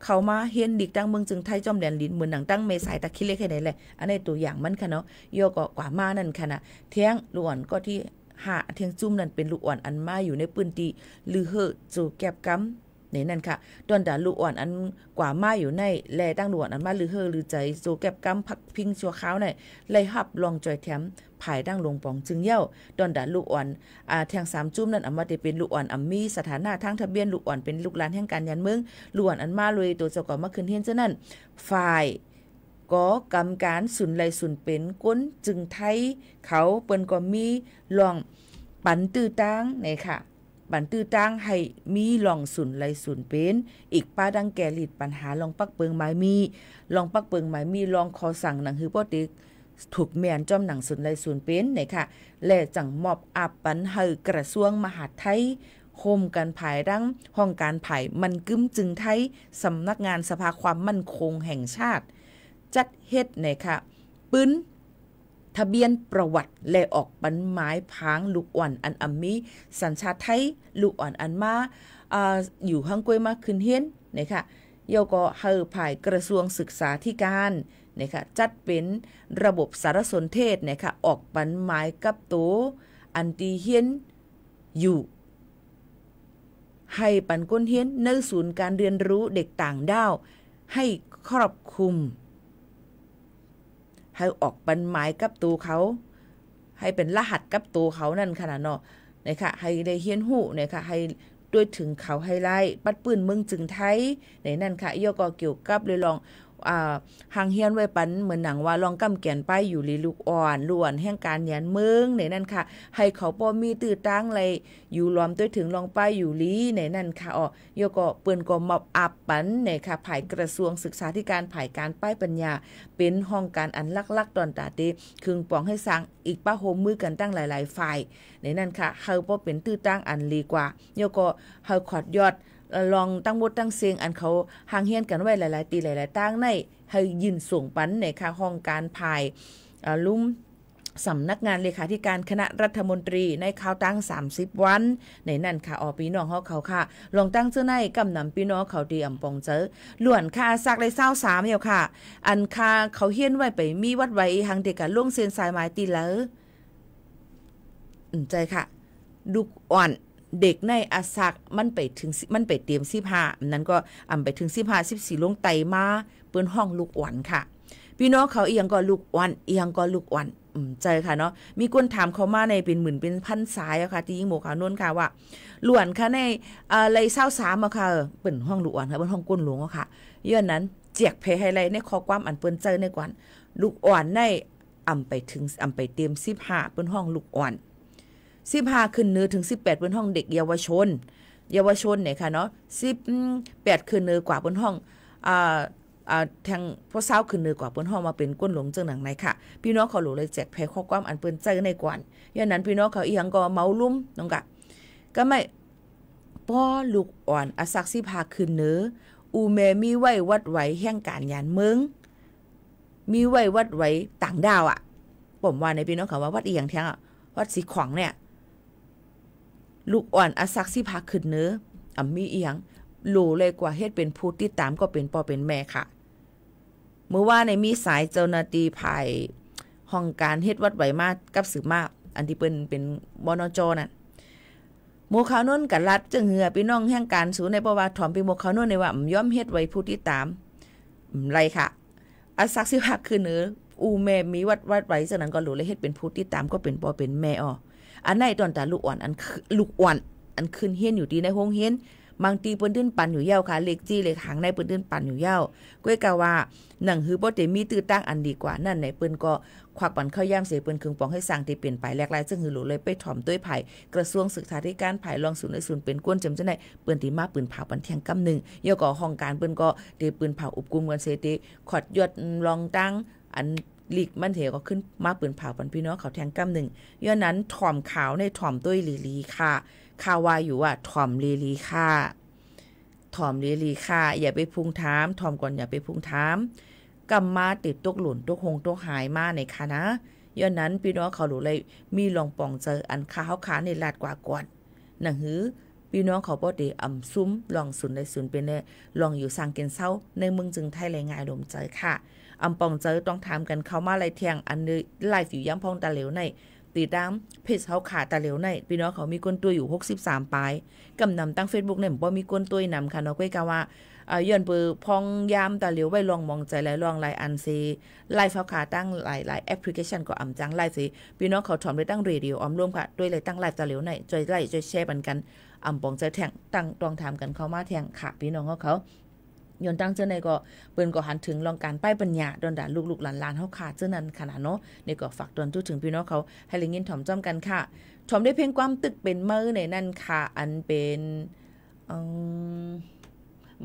เข้ามาเฮียนดิกตั้งเมืองจึงไทยจอมแดนลิ้นเหมือนหนังตั้งเมสายตะคิเล็กให้ไหนแหละอันนี้ตัวอย่างมันค่ะเนาะโยก็กว่ามานั่นค่ะนะเที่ยงลูกอ่อนก็ที่5เที่ยงจุ่มนั่นเป็นลูกอ่อนอันมาอยู่ในปืนตีลือเฮอจูแก็บกำในนั่นค่ะตอนดาลูกอ่อนอันกว่ามาอยู่ในแลตั้งลูกอ่อนอันมาลือเฮอลือใจโจแก็บกำพักพิงชัวขาวในเลยหับลองจอยแถมภายดั้งลงปองจึงเย้าตอนดาลูกอ่อนแทง3จุ้มนั่นมาได้เป็นลูกอ่อนมีสถานะทางทะเบียนลูกอ่อนเป็นลูกหลานแห่งการยันเมืองลูกอ่อนอันมาเลยตัวเจ้าก็มาขึ้นเฮียนเจ้านั่นฝ่ายก็กรรมการสุนไลสุนเป็นก้นจึงไทยเขาเปิ้นก็มีลองปันตื้อตั้งนี่ค่ะปันตื้อตั้งให้มีลองสุนไลสุนเป็นอีกป้าดังแก่ลิดปัญหาลองปักเปิงไม้มีลองปักเปิงไม้มีลองขอสั่งหนังฮือป้อติกถูกแม่นจอมหนังสุนไลสุนเป็นนี่ค่ะและจังมอบอับปันให้กระทรวงมหาดไทยโฮมการภายดังห้องการภายมันกึ้มจึงไทยสำนักงานสภาความมั่นคงแห่งชาติจัดเฮ็ดนี่ค่ะปื้นทะเบียนประวัติและออกปันหมายพางลูกอ่อนอันมีสัญชาติไทยลูกอ่อนอันมาอยู่ห้างกล้วยมาขึ้นเฮียนนี่ค่ะโยก็เฮาภายกระทรวงศึกษาธิการนี่ค่ะจัดเป็นระบบสารสนเทศนี่ค่ะออกปันหมายกับตัวอันตีเฮียนอยู่ให้ปันก้นเฮียนในศูนย์การเรียนรู้เด็กต่างด้าวให้ครอบคลุมให้ออกปันหมายกับตัวเขาให้เป็นรหัสกับตัวเขานั่นขนาดเนาะนะคะให้ได้เฮียนหูนะคะให้ด้วยถึงเขาให้ไล่ปัดปืนเมืองจึงไทยในนั่นค่ะย่อก็เกี่ยวกับเลยลองหางเฮียนไว้ปันเหมือนหนังว่าลองกำแกนป้ายอยู่ลีลูกอ่อนล้วนแห่งการยันเมืองในนั่นค่ะให้เขาบ่มีตื้อตั้งเลยอยู่รวมด้วยถึงลองป้ายอยู่ลีในนั่นค่ะย่อก็เปิ้นก็มอบอับปันในค่ะภายกระทรวงศึกษาธิการภายการป้ายปัญญาเป็นห้องการอันลักๆตอนตาเตครึ่งปองให้สร้างอีกป้าโฮมมือกันตั้งหลายๆฝ่ายในนั่นค่ะเฮาบ่เป็นตื้อตั้งอันลีกว่าย่อก็เฮาขอดยอดลองตั้งมดตั้งเสียงอันเขาห่างเฮียนกันไว้หลายๆตีหลายๆตั้งในให้ยืนส่งปันในค่ะห้องการภายลุ่มสำนักงานเลขาธิการคณะรัฐมนตรีในข่าวตั้ง30วันในนั่นค่ะพี่น้องเขาค่ะลองตั้งเจ้าในกำนำพี่น้องเขาดีอำปองเจอล้วนค่ะซักเลย23อยู่ค่ะอันค่ะเขาเฮียนไว้ไปมีวัดไว้ทางเด็กกะล่วงเส้นสายไม้ตีแล้วใจค่ะลูกอ่อนเด็กในอาซักมันไปถึงมันไปเตรียม15นั้นก็ไปถึง15 14ลงไตมาเปิ้นห้องลูกอ่อนค่ะพี่น้องเขาเอียงก็ลูกอ่อนเอียงก็ลูกอ่อนใจค่ะเนาะมีคนถามเขามาในเป็นหมื่นเป็นพันสายอะค่ะที่ยิงหมวกขาวนนค่ะว่าหลวนค่ะในไร23อะค่ะเปิ้นห้องลูกอ่อนค่ะเปิ้นห้องก้นหลวงอะค่ะย้อนนั้นแจกเพให้ไรในข้อความอันเปิ้นเจอในกวนลูกอ่อนใน ไปถึงไปเตรียม15เปิ้นห้องลูกอ่อน15ขึ้นเนื้อถึง18เปิ้นห้องเด็กเยาวชนเนี่ยค่ะเนาะ18ขึ้นเนื้อกว่าเปิ้นห้องแทงพอเช้าขึ้นเนื้อกว่าเปิ้นห้องมาเป็นก้นหลงจังหนังไหนค่ะพี่น้องเขาหลูเลยแจกแพร่ข้อความอันเปิ้นใจในกวนอย่างนั้นพี่น้องเขาอีหยังก็เมาลุ่มน้องกะก็ไม่ป้อลูกอ่อนอาศัก15ขึ้นเนื้ออูแม่มีไว้วัดไว้แห่งการยานเมืองมีไว้วัดไว้ต่างดาวอ่ะผมว่าในพี่น้องเขาว่าวัดอีหยังแท้งอ่ะวัดสีขวางเนี่ยลูกอ่อนอาศัก15ขึ้นเนื้อมีอีหยังโลเลยกว่าเฮ็ดเป็นผู้ติดตามก็เป็นพ่อเป็นแม่ค่ะเมื่อว่าในมีสายเจ้าหน้าที่ภายห้องการเฮ็ดวัดไว้มากับสืบมาอันที่เป็นบนจนั่นโมขาโน่นกับรัดจึงเหือพี่น้องแห่งการสูในประวัติถอมไปโมขาโน่นในว่าย่อมเฮ็ดไว้ผู้ติดตามไรค่ะอาศัก15ขึ้นเนื้ออูแม่มีวัดไว้ฉะนั้นก็โลเลยเฮ็ดเป็นผู้ติดตามก็เป็นพ่อเป็นแม่อันไหนตอนตาลูกอ่อนอันขึ้นเฮียนอยู่ดีในห้องเฮียนบางทีเปิ้นตื้นปันอยู่เย้าค่ะเล็กจี้เล็กหางในเปิ้นตื้นปันอยู่เย้าก้วยกะว่าหนังหือบ่ได้มีตื้อตั้งอันดีกว่านั่นไหนเปิ้นก็ควักปันเข้าย่ำเสเปิ้นคึงปองให้สร้างที่เปลี่ยนไปแลกหลายซึ่งหือหลูเลยไปถ่อมด้วยไผกระทรวงศึกษาธิการไผรองศูนย์เป็นกวนจำจังได๋เปิ้นที่มาปืนเผาปันเที่ยงกำนึงเยาก็ห้องการเปิ้นก็ได้ปืนเผาอุบกุมกันเสติขอดยอดรองตั้งอันลีกมันเถก็ขึ้นมาปืนเผาปันพี่น้องเขาแทงกำนึงย้อนนั้นถ่อมขาวในถ่อมด้วยลีค่ะข่าวว่าอยู่ว่าถ่อมลีค่ะถ่อมลีค่ะอย่าไปพุงถามถ่อมก่อนอย่าไปพุงถามกำมาติดตกหล่นตกหงตกหายมาในค่ะนะย้อนนั้นพี่น้องเขาหลูเลยมีลองป่องเจออันค้าเขาขาในลาดกว่าก่อนหนังหือพี่น้องเขาบ่ได้ซุ้มลองศูนย์ในศูนย์เป็นลองอยู่สร้างเกณฑ์เศร้าในเมืองจึงไทยแรงงานลมใจค่ะป่องเจอต้องถามกันเข้ามาไรเที่ยงอันนี้ไลฟ์อยู่ย้ำพองตาเหลวในติดตามเพจเขาขาตาเหลวในพี่น้องเขามีก้นตัวอยู่63ปลายกำนำตั้ง Facebook เนี่ยบ่มีก้นตัวนำค่ะเนาะก้อยกะว่าย้อนเปือพองยามตาเหลวไว้ลองมองใจและลองหลายอันซีไลฟ์เขาขาตั้งหลายแอปพลิเคชันก็จังไลฟ์สิพี่น้องเขาถอมได้ตั้งเรดิโอร่วมค่ะด้วยเลยตั้งไลฟ์ตาเหลวในจอยไลฟ์จอยแชร์กันป่องใจแทงตั้งตองถามกันเข้ามาแทงค่ะพี่น้องเขาย้อนตั้งเจ้าในก็เปิ้นก็หันถึงลองการป้ายปัญญาดอนด่าลูกๆหลานๆเฮาขาดเจ้านั้นขนาดเนาะนี่ก็ฝากตอนทุกถึงพี่น้องเขาให้ลิงยินถ่อมจ้อมกันค่ะถ่อมได้เพียงความตึกเป็นมือในนั่นค่ะอันเป็น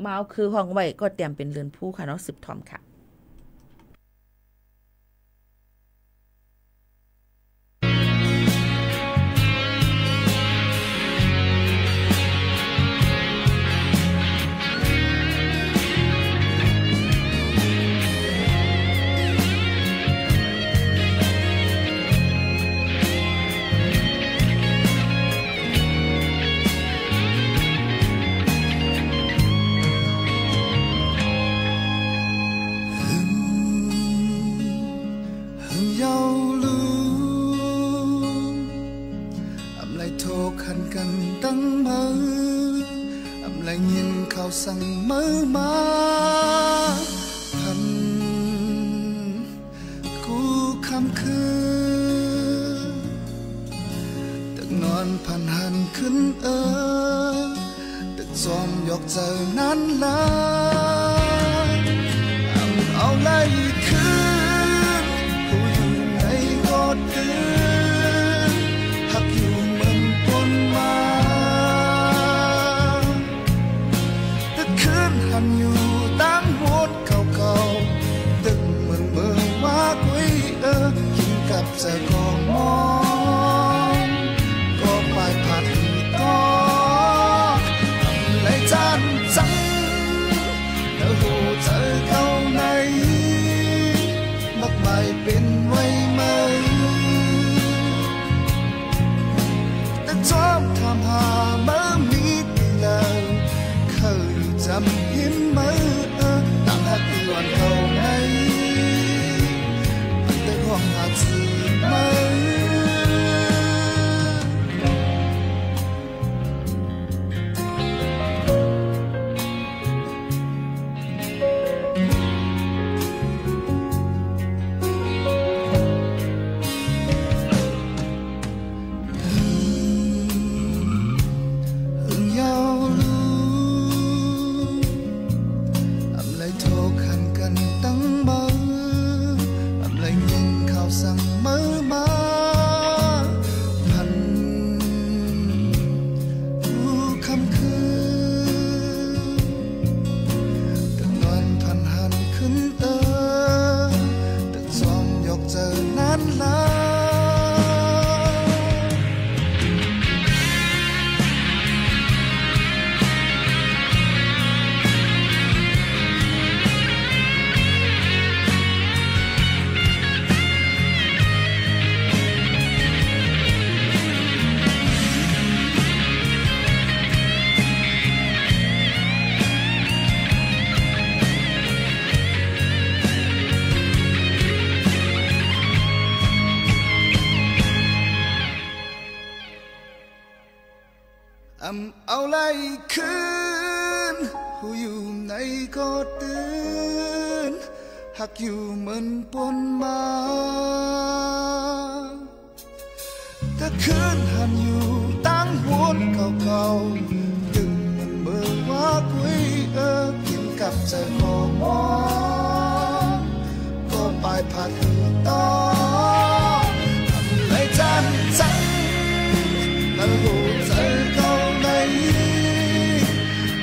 เมาคือห้องไว้ก็เตรียมเป็นเรือนผู้ค่ะเนาะสืบถ่อมค่ะสั่งมือมาพันกูคำคือตึกนอนพันหันขึ้นตึกจอมยกเจอนั้นละเอาไล่คืนกูอยู่ในกอดคืนหักอยู่เมืองปนมาหันอยู่ตั้งหดเก่าๆตึกเหมือนเมื่อว่าคุยกินกับเจ้าก็มองก็ปลายผัดก็ทำไรจานจังแล้วหูเจอเข้าในมักไม่เป็นไว้ไหมแต่ชอบทำหาเมื่อมีตีแล้วเคยจำหิมมือตั้งหักหล่อนเข้าในมันแต่ห้องหาสื่อมือสั่ง เอาไล่คืนหูอยู่ในก็ตื่นหักอยู่เหมือนปนมาถ้าคืนหันอยู่ตั้งหัวเก่าๆดึงมันเมื่อว่าคุยกินกับใจของมองก็ไปผัดต่อทำไรจันจังแล้วหูใจเขาใน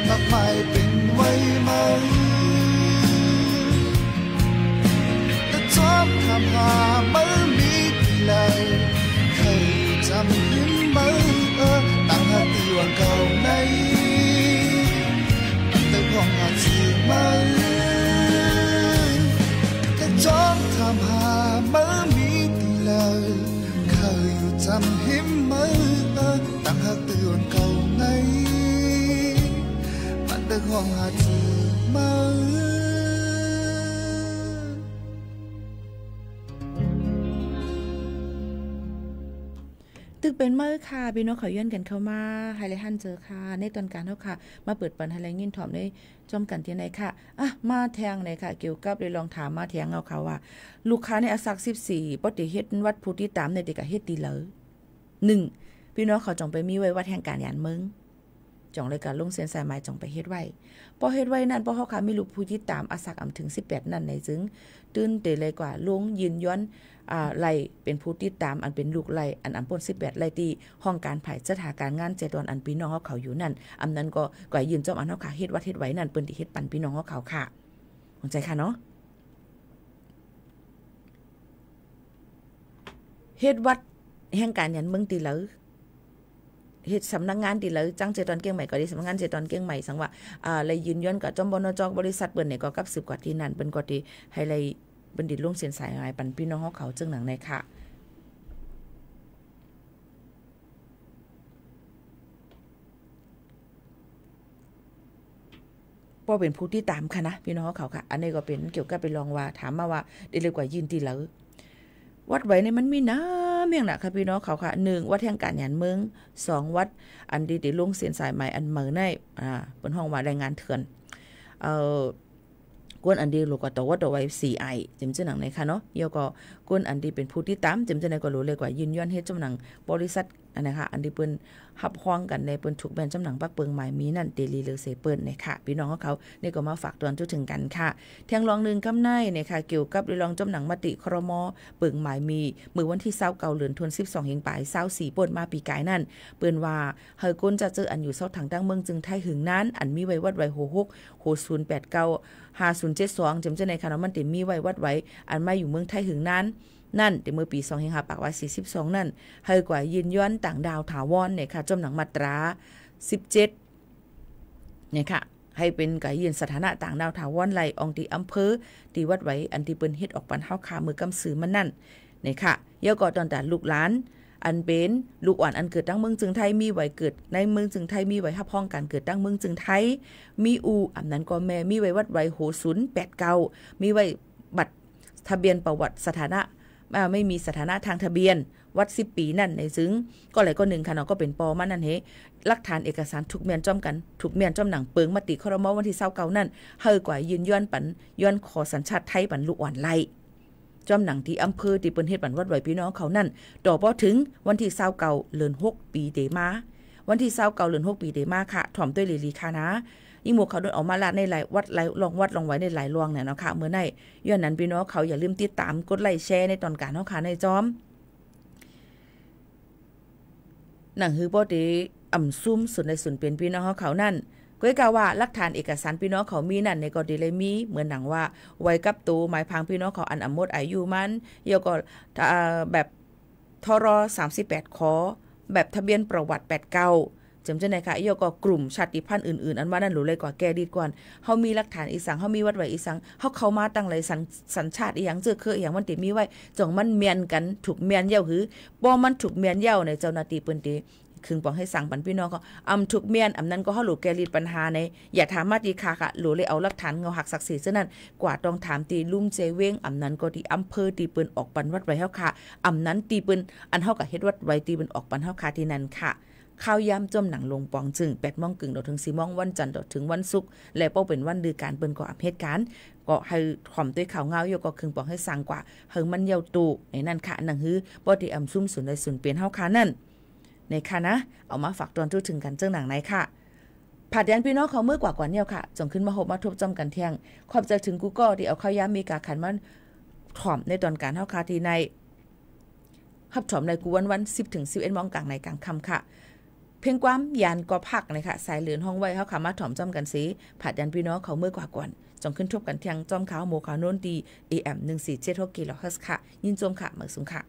มากมายเป็นไว้ไหมแต่ชอบคำหาไม่มีที่ไหนเคยจำยิ้มไหมตั้งหาตีวันเก่าในแต่ของอาชีพไหมแต่ชอบคำหาไม่มีที่ไหนเคยจำยิ้มไหมตั้งหาตีวันเก่าในแต่ของอาชีพไหมตึกเป็นเมื่อค่ะพี่น้องเขาย้อนกันเข้ามาไฮไลท์ฮันเจอค่ะในตอนการเท่าค่ะมาเปิดปันไฮไลท์ยินถอมในจอมกันที่ไหนค่ะมาแทงเลยค่ะเกี่ยวกับเลยลองถามมาแทงเอาค่ะว่าลูกค้าในอสัก14ปฏิเฮ็ดวัดผู้ที่ตามในเด็กเฮ็ดดีเลย1พี่น้องเขาจงไปมีไว้วัดแห่งการยานเมืองจ่องเลยการลงเส้นสายไม้จ่องไปเฮ็ดไว้พอเฮ็ดไว้นั่นพอเฮาค่ะมีลูกผู้ที่ตามอาสักถึง18นั่นในซึ่งตื่นเตเลยกว่าลงยืนย้อนไล่เป็นผู้ติดตามอันเป็นลูกไล่อันปน18ไล่ที่ห้องการภายสถานการงาน7ตอนอันพี่น้องเขาอยู่นั่นอำนั้นก็ก่อยยืนจอมอันเฮาค่ะเฮ็ดวัดเฮ็ดไว้นั่นเปิ้นที่เฮ็ดปันพี่น้องเขาค่ะเข้าใจค่ะเนาะเฮ็ดวัดแห่งการยันเมืองติเหลอเฮ็ดสำนักงานติเหลอจัง7ตอนเกียงใหม่ก็ได้สำนักงาน7ตอนเกียงใหม่สังว่าเลยยืนย้อนกับจอมบนจบริษัทเปิ้นเนี่ยก็กับ10กว่าที่นั่นเปิ้นก็ที่ให้เลยบัณฑิตลงเส้นสายปันพี่น้องเขาจึงหนังในค่ะพอเป็นผู้ที่ตามค่ะนะพี่น้องเขาค่ะอันนี้ก็เป็นเกี่ยวกับไปลองว่าถามมาว่าได้เลยกว่ายินตีแล้ววัดไว้ในมันมีน้ำเมียงนะค่ะพี่น้องเขาค่ะ1วัดแห่งการยานเมือง2วัดอันดีได้ลงเส้นสายใหม่อันเหมือในเป็นห้องว่าแรงงานเถื่อนกวนอันดีลูกก็ตัวว่าตัวไว้ 4i จิมจะหนังในค่ะเนาะเยาก็กวนอันดีเป็นผู้ที่ตามจิมจะในก็รู้เลยกว่ายืนย้อนเฮ็ดจำหนังบริษัทอันนะคะอันดีเปิ้นหับฮ้องกันในเปิ้นถูกแบนจำหนังปักเปิงหมายมีนั่นเดลีเลอเซเปิ้นเนี่ยค่ะพี่น้องเขานี่ก็มาฝากตอนจุดถึงกันค่ะเที่ยงรอง1กำไนเนี่ยค่ะเกี่ยวกับรองจำหนังมติครม.เปิงหมายมีมื้อวันที่29เดือนธันวาคม12เฮงปลาย24ป่นมาปีกายนั่นเปิ้นว่าเฮาก้นจะเจออันอยู่เซาทางดังเมืองจึงไทยหึงนั้นอันมีไว้วัดไว้66 5079 5072จำจะในค่ะมันติมีไว้วัดไว้อันมาอยู่เมืองไทยหึงนั้นนั่นแต่เมื่อปี25ปากว่า42นั่นให้กว่ายืนย้อนต่างดาวถาวรเนี่ยค่ะจำหนังมาตรา17เนี่ยค่ะให้เป็นกายยืนสถานะต่างดาวถาวรไหลองที่อำเภอที่วัดไว้อันที่เปิ้นเฮ็ดออกปันเฮาคามือกำสือมันนั่นเนี่ยค่ะเยาก็ตอนแต่ลูกหลานอันเป็นลูกอ่อนอันเกิดตั้งเมืองจึงไทยมีไว้เกิดในเมืองจึงไทยมีไว้ฮับห้องการเกิดตั้งเมืองจึงไทยมีอันนั้นก็แม่มีไว้วัดไว้5089มีไว้บัตรทะเบียนประวัติสถานะไม่มีสถานะทางทะเบียนวัด10ปีนั่นในซึ่งก็หลายก็1ค่ะเนาะก็เป็นปอมันนั่นเฮหลักฐานเอกสารถูกเมียนจ้อมกันถูกเมียนจ้อมหนังเปิงมติครม.วันที่29นั่นเฮากว่ายืนย้อนปันย้อนขอสัญชาติไทยปันลูกอ่อนไล่จ้อมหนังที่อำเภอที่เปิ้นเฮ็ดปันวัดไว้พี่น้องเขานั่นต่อพอถึงวันที่29เดือน6ปีเดมาวันที่29เดือน6ปีเดมาค่ะถ่อมด้วยลีค่ะนะอีหมู่เขาโดนออกมาลาในหลายวัดหลายลองไว้ในหลายรวงเนี่ยเนาะค่ะเมื่อไหร่ย้อนนั้นพี่น้องเขาอย่าลืมติดตามกดไลค์แชร์ในตอนการเฮาค่ะในจอมหนังฮือบ่ได้อ่ำซุ่มสุดในสุนเป็นพี่น้องเขานั่นก็กล่าวว่าหลักฐานเอกสารพี่น้องเขามีนั่นในก็ดีเลยมีเหมือนหนังว่าไว้กับตัวหมายพังพี่น้องเขาอันอำมดอายุมันเยาก็แบบทร38ขอแบบทะเบียนประวัติ89จำจะไหนค่ะเยาก็กลุ่มชาติพันธุ์อื่นๆอันว่านั่นหรือเลยกว่าแกดีก่อนเฮามีหลักฐานอีสังเฮามีวัดไว้อีสังเฮาเข้ามาตั้งหลายสัญชาติอีหยังเจอคืออีหยังมันติมีไว้จ่องมันเมียนกันถูกเมียนเย้าหือบ่มันถูกเมียนเย้าในเจ้าหน้าที่เปิ้นติคึงปองให้สั่งปันพี่น้องก็ถูกเมียนนั้นก็เฮาหลูแกลีดปัญหาในอย่าถามมาดีค่ะค่ะหลูเลยเอาหลักฐานเงาหักศักดิ์ศรีซะนั่นกว่าต้องถามตีลุ่มเจเว้งนั้นก็ที่อำเภอตีปืนออกปันวัดไว้เฮาค่ะนั้นตีปืนอันเฮาก็เฮ็ดวัดไว้ตีปืนออกปันเฮาค่ะที่นั่นค่ะ ข้าวยามจมหนังลงปองจึง8 โมงครึ่งถึง4 โมงวันจันทร์ถึงวันศุกร์และป้อเป็นวันดือการเปิ้นก็อัปเหตุการณ์ก็ให้ถ่อมด้วยข่าวเงาอยู่ก็ครึ่งปองให้สร้างกว่าเฮิงมันเยาตู่ในนั้นค่ะหนังฮือบ่ได้อำซุ่มสุนได้สุนเปลี่ยนเฮาค่ะนั่นในค่ะนะเอามาฝากตอนทุกถึงกันเจ้าหนังไหนค่ะผัดยันพี่น้องเขาเมื่อกว่าเนี่ยค่ะจงขึ้นมาหบมาทบจอมกันเที่ยงขอบใจถึงกูก็ที่เอาข้าวยามมีกาขันมันถ่อมในตอนการเฮาค่ะที่ในฮับถ่อมในกูวัน10 ถึง 11 โมงกลางในกลางค่ำค่ะเพียงความยานก็พักเลยค่ะสายเหลือนห้องไว้เฮาค่ะมาถ่อมจอมกันสิผัดยันพี่น้องเขาเมื่อกว่าก่อนจงขึ้นทบกันเที่ยงจอมขาวโมขาวโน้นดี AM 1476 กิโลเฮิรตซ์ค่ะยินจมค่ะเมื่อสุงค่ะ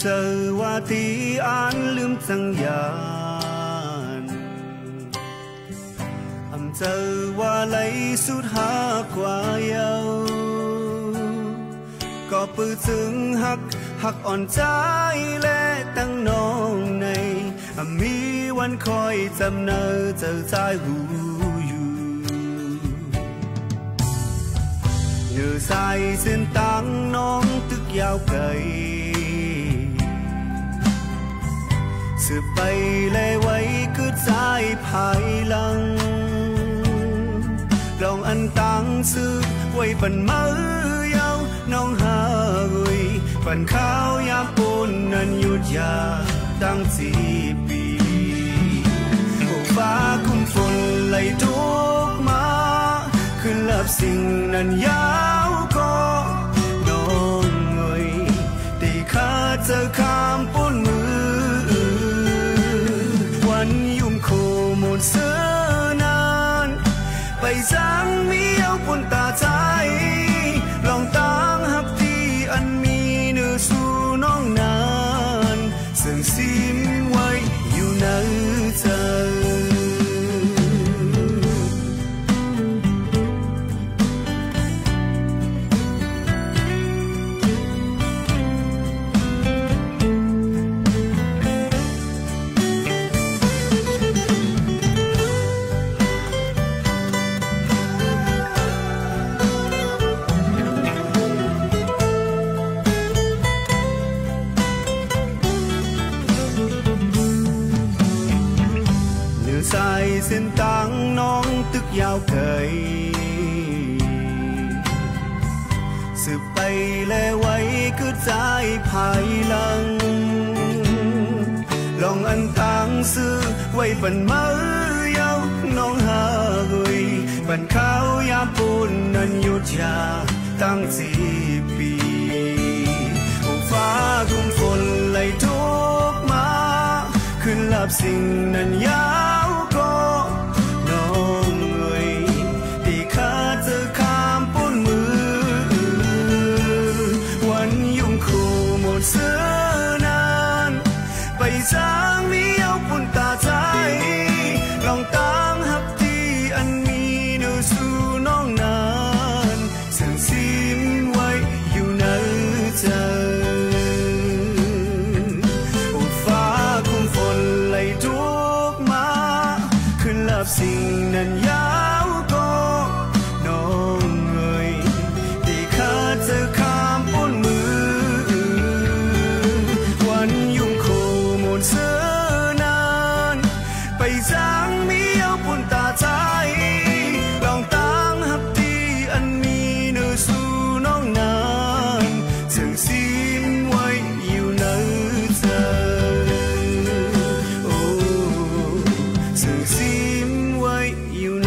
เจอว่าตีอ่านลืมจังยานเจอว่าไหลสุดหากว่าเยาก็ปื้อถึงหักอ่อนใจและตั้งน้องในมีวันคอยจำเนอเจอใจหูอยู่เนื้อใส่เส้นตั้งน้องตึกยาวไกลสืบไปเลยไว้คือใจภายหลังลองอันตั้งซื้อไว้ปันมือยาวน้องหาอุยปันข้าวยามปูนนันยุดยาตั้ง4 ปีโอ้ฟ้าคุมฝนไหลทุกมาขึ้นลับสิ่งนั้นยาวก็น้องเอ้ยตีข้าเจอข้ามปูนมือเสื้อนานไปจังมีเอาปนตาใจลองตั้งหักที่อันมีเนื้อสู่น้องนานซึ่งซิมไว้อยู่ในใจเส้นตั้งน้องตึกยาวเกยสืบไปและไว้คือใจภายหลังลองอันตั้งซื้อไว้ปันมือยาวน้องหาอุยปันข้าวยามปูนนันยุดยาตั้ง4 ปีโอ้ฟ้าคุมฝนไหลทุกมาขึ้นลับสิ่งนั้นยาวก็น้องเอ้ยที่ข้าเจอข้ามปูนมือวันยุ่งคู่หมดเสื้อนานไปจางมีเอาปุ่นตาใจลองตั้งหักที่อันมีเนื้อสู่น้องนานซึ่งซิมไว้อยู่ในใจโอ้ฟ้าคุมฝนไหลทุกมาขึ้นลับสิ่งนั้นยาวก็น้องเอ้ยที่ข้าเจอข้ามปูนมือวันยุ่งคู่หมดเสื้อนานไปจางมีเอาปุ่นตาใจลองตั้งหักที่อันมีเนื้อสู่น้องนานซึ่งซิมไว้อยู่ในใจโอ้ซึ่งซิมไว้อยู่ใน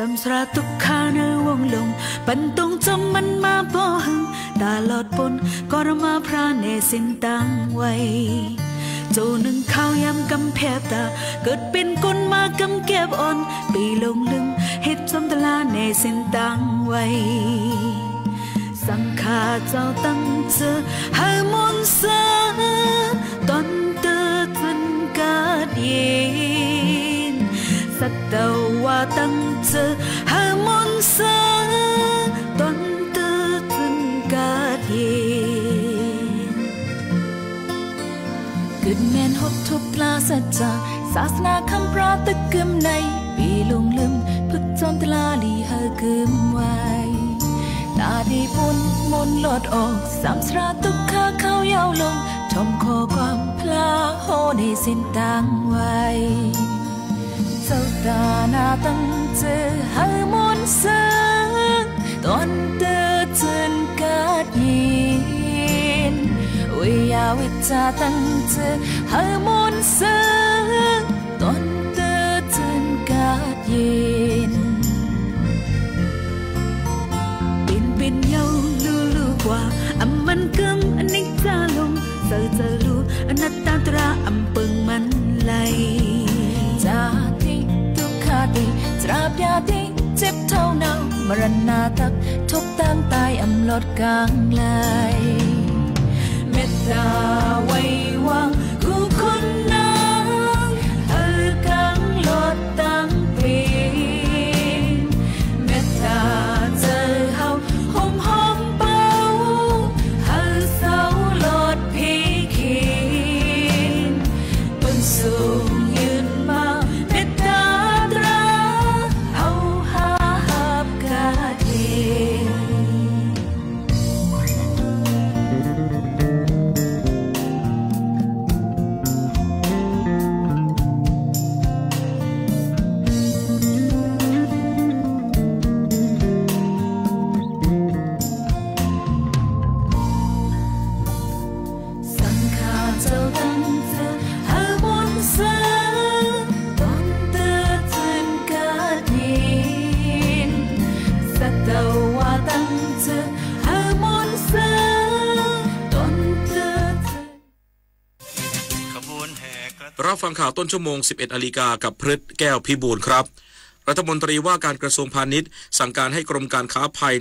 สำสราตุกขาในวงลงปันตรงจมมันมาบ่หึงตาลอดปนก็รมาพระเนสินตังไว้โจหนึ่งข้าวยำกำแพบตาเกิดเป็นคนมากำเก็บอ่อนปีลงลืมเฮ็ดจำตลาเนสินตังไว้สังขาเจ้าตั้งเจอให้มนต์เสือตอนเตือนจนกาดเย็นสัตตว่าตั้งเจอให้มนต์เสือตอนเตือนจนกาดเย็นเกิดแม่นหดทุบปลาสัจจาศาสนาคำพระตะกึมในปีลงลืมพึกจอมตลาลีเฮกึมไว้ตาดีบุญมนหลอดออกสามสราตุกขาเข้ายาวลงชมขอความพลาโหในสิ้นตังไว้เจ้าตาหน้าตั้งเจอให้มนต์เสือตอนเตือนจนกาดเย็นวิยาวิจาตั้งเจอให้มนต์เสือตอนเตือนจนกาดเย็นเป็นเยาลูลูกว่าอำมันกึมอันนิจจาลงเสือจะรู้อนัตตาตราอำปึงมันไหลจาติทุกขาติตราบยาติเจ็บเท่าเนามรณาตักทุกตั้งตายอำลดกลางไหลเมตตาไว้วางกูคนนั้นกังลดตั้งปีเมตตาเจอเฮารับฟังข่าวต้นชั่วโมง 11 นาฬิกากับพฤทธิ์แก้วพิบูลครับรัฐมนตรีว่าการกระทรวงพาณิชย์สั่งการให้กรมการค้าภาย